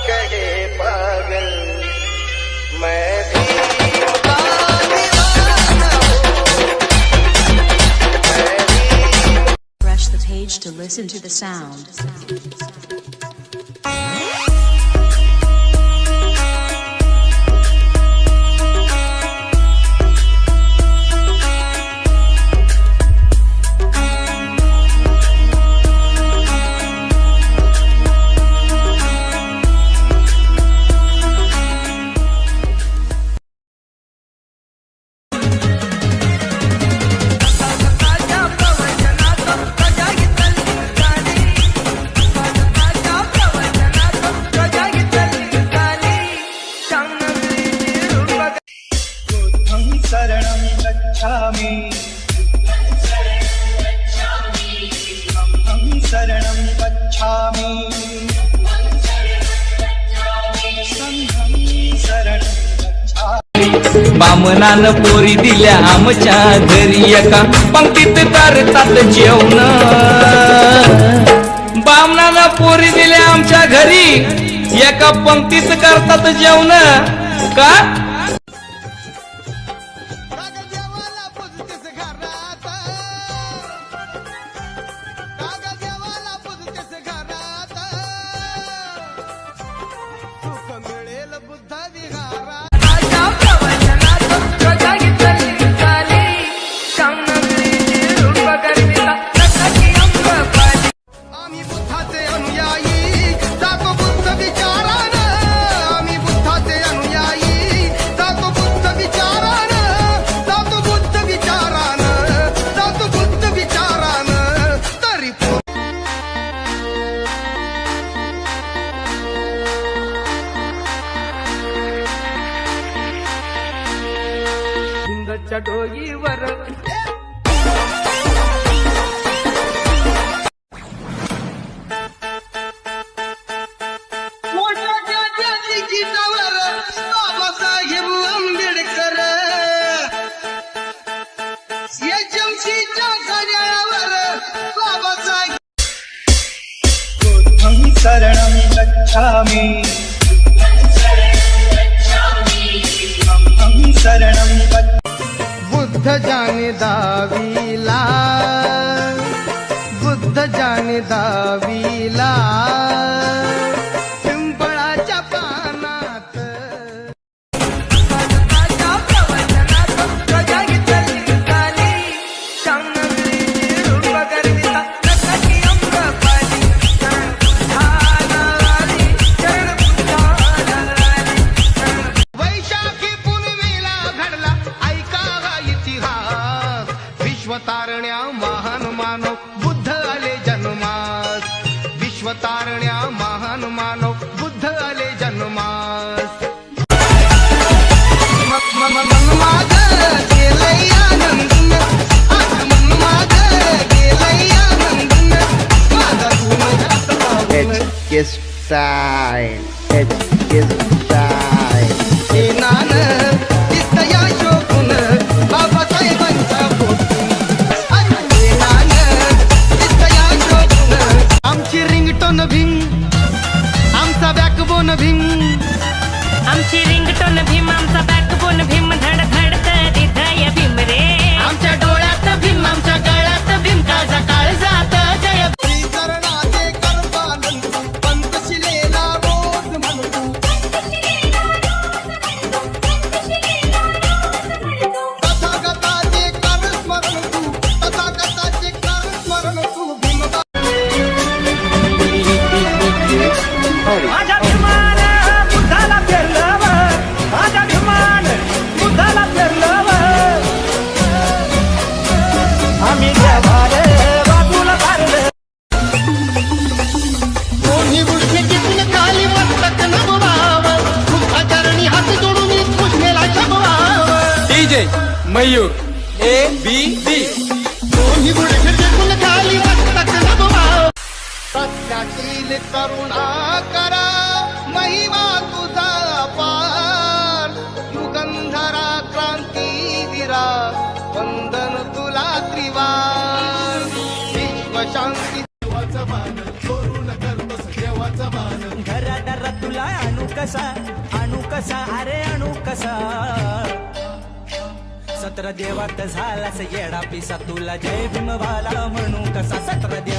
कहे पागल मैं भी Refresh the page to listen to the sound. शरणं गच्छामि अहं शरणं गच्छामि संघं शरणं गच्छामि। बामणानं पोरी दिल्या आमच्या घरी एका पंक्तीत करतात जेवण बामणानं पोरी दिल्या आमच्या घरी एका पंक्तीत करतात जेवण का डोईवर बाबासाहेब आंबेडकर एजन्सीच्या कार्यालयावर बाबासाहेब बुद्धं शरणं गच्छामि अहं शरणं गच्छामि। बुद्ध जाने दावीला बुद्ध जाने दावीला पिंपळाच्या पानात विश्वतारण्या महान मानव बुद्ध आले जन्मास विश्वतारण्या महान मानव बुद्ध आले जन्मास मन माझ गेलंय आनंदून आज मन माझ गेलंय आनंदून माझा गुण जात हे नान दिसतया शोभून बाबासाहेबांचा आमची रिंगटोन भीम आमचा बॅकबोन भीम आमची रिंगटोन भीम आमचा बॅकबोन भीम धड धड हृदय भीम रे आमच्या डोळ्यात भीम आमच्या गळ्यात भीम काळजा काळजात जय श्रीकरणाचे करपानंद पंतशिलेला रोज म्हणतो तथागताचे कर स्मरण तू तथागताचे कर स्मरण तू भीमबा माझ्या भीमान बुद्धाला फेरलं माझ्या भीमान बुद्धाला फेरलं आम्ही जवारे बाजूला काढलं कोणी गोष्टी टिपून खाली मस्तक नमवाव बुद्धाचरणी हात जोडून पुष्णेला जमवाव डीजे मयूर ABD कोणी गोष्टी टिपून खाली मस्तक नमवाव सत्यातील करुणा करा महिमा तुझा अपार युगंधरा क्रांतीवीरा वंदन तुला त्रिवार विश्व शांती घरादारात तुला अरे आणू कसा 17 देवात झालास येडा पिसा तुला जय भीम भाला म्हणू कसा 17